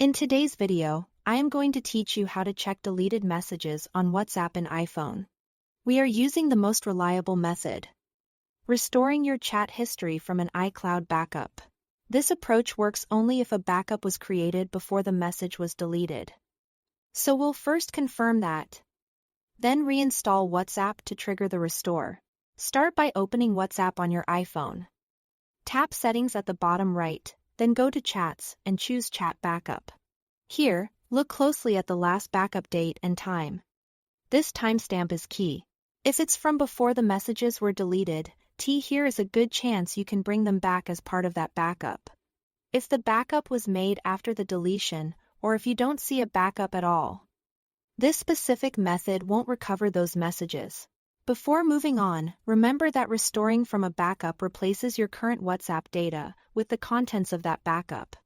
In today's video, I am going to teach you how to check deleted messages on WhatsApp and iPhone. We are using the most reliable method: restoring your chat history from an iCloud backup. This approach works only if a backup was created before the message was deleted. So we'll first confirm that. Then reinstall WhatsApp to trigger the restore. Start by opening WhatsApp on your iPhone. Tap Settings at the bottom right, then go to Chats and choose Chat Backup. Here, look closely at the last backup date and time. This timestamp is key. If it's from before the messages were deleted, here is a good chance you can bring them back as part of that backup. If the backup was made after the deletion, or if you don't see a backup at all, this specific method won't recover those messages. Before moving on, remember that restoring from a backup replaces your current WhatsApp data with the contents of that backup.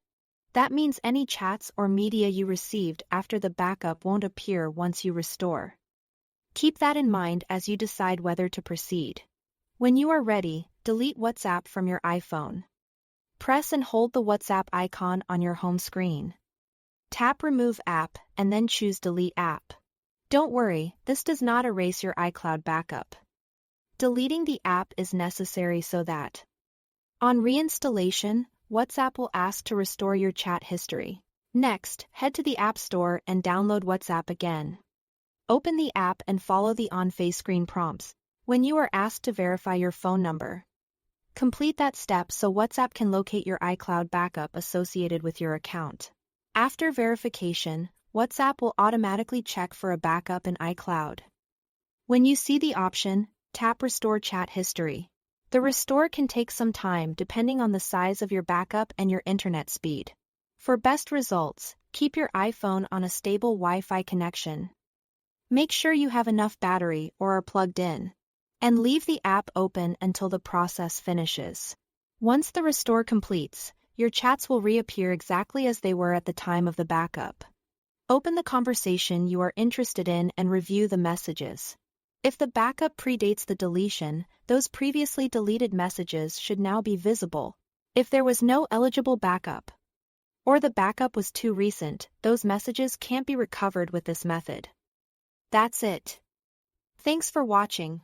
That means any chats or media you received after the backup won't appear once you restore. Keep that in mind as you decide whether to proceed. When you are ready, delete WhatsApp from your iPhone. Press and hold the WhatsApp icon on your home screen. Tap Remove App and then choose Delete App. Don't worry, this does not erase your iCloud backup. Deleting the app is necessary so that, on reinstallation, WhatsApp will ask to restore your chat history. Next, head to the App Store and download WhatsApp again. Open the app and follow the on-face screen prompts. When you are asked to verify your phone number, complete that step so WhatsApp can locate your iCloud backup associated with your account. After verification, WhatsApp will automatically check for a backup in iCloud. When you see the option, tap Restore Chat History. The restore can take some time depending on the size of your backup and your internet speed. For best results, keep your iPhone on a stable Wi-Fi connection. Make sure you have enough battery or are plugged in. And leave the app open until the process finishes. Once the restore completes, your chats will reappear exactly as they were at the time of the backup. Open the conversation you are interested in and review the messages. If the backup predates the deletion, those previously deleted messages should now be visible. If there was no eligible backup, or the backup was too recent, those messages can't be recovered with this method. That's it. Thanks for watching.